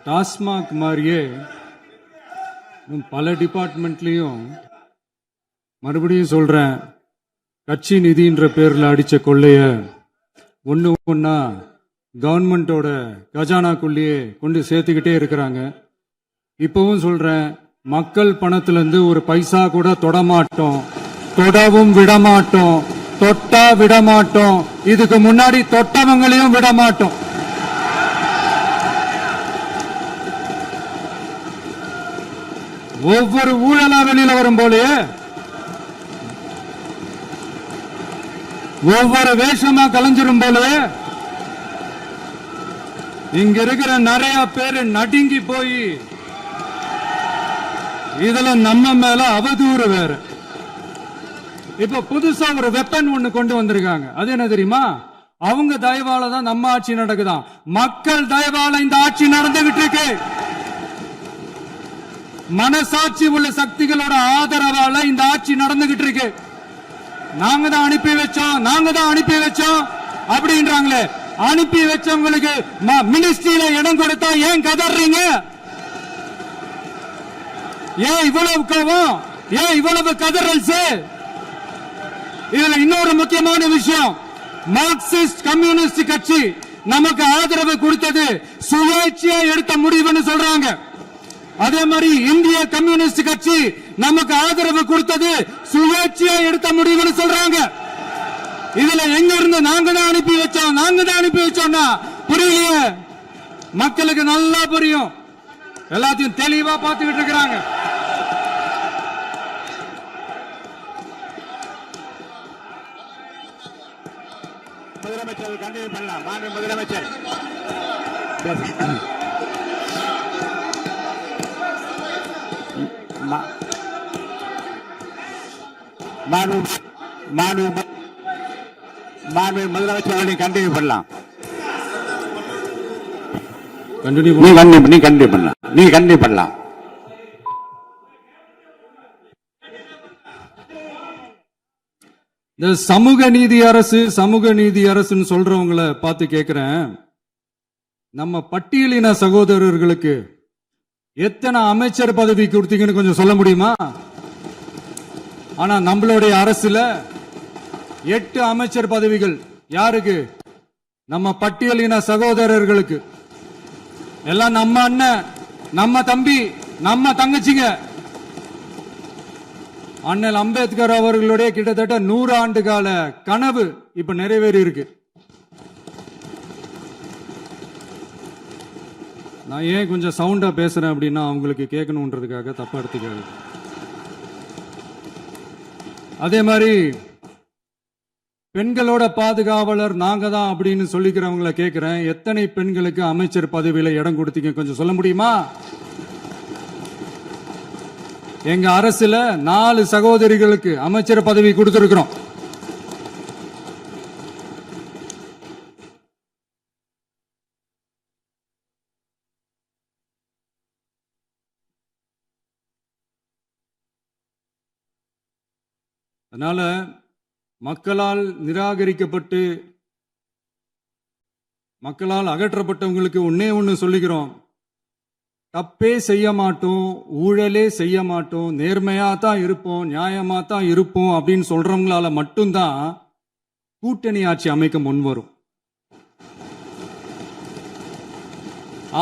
டாஸ்மாக் மாதிரியே பல டிபார்ட்மெண்ட்லயும் மறுபடியும் சொல்றேன், கட்சி நிதின்ற பேர்ல அடிச்ச கொள்ளைய ஒண்ணு ஒன்னா கவர்மெண்டோட கஜானாக்குள்ளேயே கொண்டு சேர்த்துக்கிட்டே இருக்கிறாங்க. இப்பவும் சொல்றேன், மக்கள் பணத்துல இருந்து ஒரு பைசா கூட தொடமாட்டோம், தொடவும் விடமாட்டோம், தொட்டா விடமாட்டோம், இதுக்கு முன்னாடி தொட்டவங்களையும் விடமாட்டோம். ஒவ்வொரு ஊழலா வெளியில வரும் போலயே ஒவ்வொரு வேஷமா கலைஞ்சிரும் போலயே இங்க இருக்கிற நிறைய பேரு நடுங்கி போய் இதுல நம்ம மேல அவதூறு வேற. இப்ப புதுசா ஒரு வெப்பன் ஒண்ணு கொண்டு வந்திருக்காங்க. அது என்ன தெரியுமா? அவங்க தயவால தான் நம்ம ஆட்சி நடக்குதாம். மக்கள் தயவால இந்த ஆட்சி நடந்துகிட்டு இருக்கு. மனசாட்சி உள்ள சக்திகளோட ஆதரவால இந்த ஆட்சி நடந்துகிட்டு இருக்கு. நாங்க தான் அனுப்பி வச்சோம் அப்படின்றாங்களே. அனுப்பி வச்சவங்களுக்கு மினிஸ்ட்ரியில இடம் கொடுத்தா ஏன் கதறீங்க? ஏன் இவ்வளவு கோவம்? ஏன் இவ்வளவு கதறல்ஸ்? இதுல இன்னொரு முக்கியமான விஷயம், மார்க்சிஸ்ட் கம்யூனிஸ்ட் கட்சி நமக்கு ஆதரவு கொடுத்தது சுயேட்சையா எடுத்த முடிவுன்னு சொல்றாங்க. அதே மாதிரி இந்திய கம்யூனிஸ்ட் கட்சி நமக்கு ஆதரவு கொடுத்தது சுயேட்சையா எடுத்த முடிவுன்னு சொல்றாங்க. இதுல எங்க இருந்து நாங்க தான் அனுப்பி வச்சோம்னா புரியலையே. மக்களுக்கு நல்லா புரியும், எல்லாத்தையும் தெளிவா பார்த்துக்கிட்டு இருக்கிறாங்க. முதலமைச்சர் கண்டினியூ பண்ணலாம். மாண்பு முதலமைச்சர். மாண்பு முதலமைச்சர் அவர்களை கண்டினியூ பண்ணலாம். நீ கண்டினியூ பண்ணலாம். இந்த சமூக நீதி அரசுன்னு சொல்றவங்களை பார்த்து கேட்கிறேன், நம்ம பட்டியலின சகோதரர்களுக்கு எத்தனை அமைச்சர் பதவி கொடுத்தீங்கன்னு கொஞ்சம் சொல்ல முடியுமா? ஆனா நம்மளுடைய அரசுல 8 அமைச்சர் பதவிகள் யாருக்கு? நம்ம பட்டியலின சகோதரர்களுக்கு. எல்லாம் நம்ம அண்ணன், நம்ம தம்பி, நம்ம தங்கச்சிங்க. அண்ணல் அம்பேத்கர் அவர்களுடைய கிட்டத்தட்ட 100 ஆண்டு கால கனவு இப்ப நிறைவேறி இருக்கு. நான் ஏன் கொஞ்சம் சவுண்டா பேசுறேன் அப்படின்னா அவங்களுக்கு கேட்கணுன்றதுக்காக, தப்பா எடுத்துக்காது. அதே மாதிரி பெண்களோட பாதுகாவலர் நாங்க தான் அப்படின்னு சொல்லிக்கிறவங்களை கேட்கிறேன், எத்தனை பெண்களுக்கு அமைச்சர் பதவியில இடம் கொடுத்தீங்க கொஞ்சம் சொல்ல முடியுமா? எங்க அரசுல 4 சகோதரிகளுக்கு அமைச்சர் பதவி கொடுத்திருக்கிறோம். அதனால மக்களால் நிராகரிக்கப்பட்டு மக்களால் அகற்றப்பட்டவங்களுக்கு ஒண்ணு சொல்லிக்கிறோம், தப்பே செய்ய மாட்டோம், ஊழலே செய்ய மாட்டோம், நேர்மையா தான் இருப்போம், நியாயமா தான் இருப்போம் அப்படின்னு சொல்றவங்களால மட்டும்தான் கூட்டணி ஆட்சி அமைக்க முன்வரும்.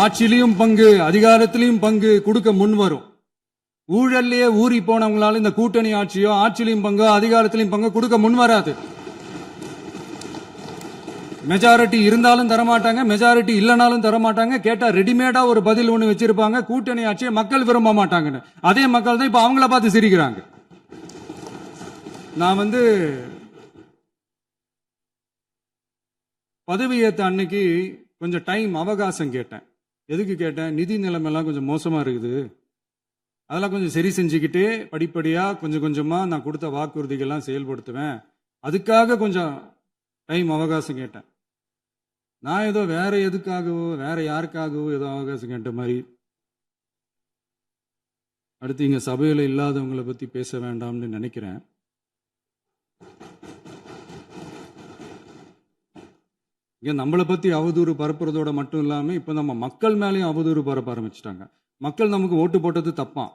ஆட்சியிலையும் பங்கு, அதிகாரத்திலையும் பங்கு கொடுக்க முன்வரும். ஊழல்லையே ஊறி போனவங்களால இந்த கூட்டணி ஆட்சியோ, ஆட்சியிலையும் பங்கோ, அதிகாரத்திலையும் பங்கு கொடுக்க முன்வராது. மெஜாரிட்டி இருந்தாலும் தரமாட்டாங்க, மெஜாரிட்டி இல்லைனாலும் தரமாட்டாங்க. கேட்டா ரெடிமேடா ஒரு பதில் ஒண்ணு வச்சிருப்பாங்க, கூட்டணி ஆட்சியை மக்கள் விரும்ப மாட்டாங்கன்னு. அதே மக்கள் தான் இப்ப அவங்கள பார்த்து சிரிக்கிறாங்க. நான் பதவி ஏத்த அன்னைக்கு கொஞ்சம் டைம் அவகாசம் கேட்டேன். எதுக்கு கேட்டேன்? நிதி நிலைமை எல்லாம் கொஞ்சம் மோசமா இருக்குது, அதெல்லாம் கொஞ்சம் சரி செஞ்சுக்கிட்டு படிப்படியா கொஞ்சம் கொஞ்சமா நான் கொடுத்த வாக்குறுதிகள்லாம் செயல்படுத்துவேன், அதுக்காக கொஞ்சம் டைம் அவகாசம் கேட்டேன். நான் ஏதோ வேற எதுக்காகவோ வேற யாருக்காகவோ ஏதோ அவகாசம் கேட்ட மாதிரி. அடுத்து இங்க சபையில இல்லாதவங்களை பத்தி பேச வேண்டாம்னு நினைக்கிறேன். இங்க நம்மளை பத்தி அவதூறு பரப்புறதோட மட்டும் இல்லாம இப்ப நம்ம மக்கள் மேலேயும் அவதூறு பரப்ப ஆரம்பிச்சிட்டாங்க. மக்கள் நமக்கு ஓட்டு போட்டது தப்பான்,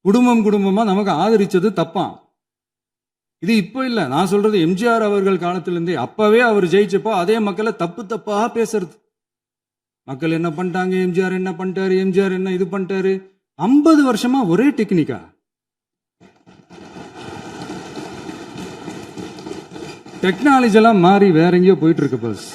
குடும்பம் குடும்பமா நமக்கு ஆதரிச்சது தப்பான். இது இப்ப இல்ல, நான் சொல்றது எம்ஜிஆர் அவர்கள் காலத்திலிருந்தே. அப்பவே அவர் ஜெயிச்சப்போ அதே மக்களை தப்பு தப்பா பேசுறது. மக்கள் என்ன பண்ணிட்டாங்க, எம்ஜிஆர் என்ன பண்ணிட்டாரு, எம்ஜிஆர் என்ன இது பண்ணிட்டாரு. 50 வருஷமா ஒரே டெக்னிக்கா. டெக்னாலஜி எல்லாம் மாறி வேற எங்கேயோ போயிட்டு இருக்கு பஸ்.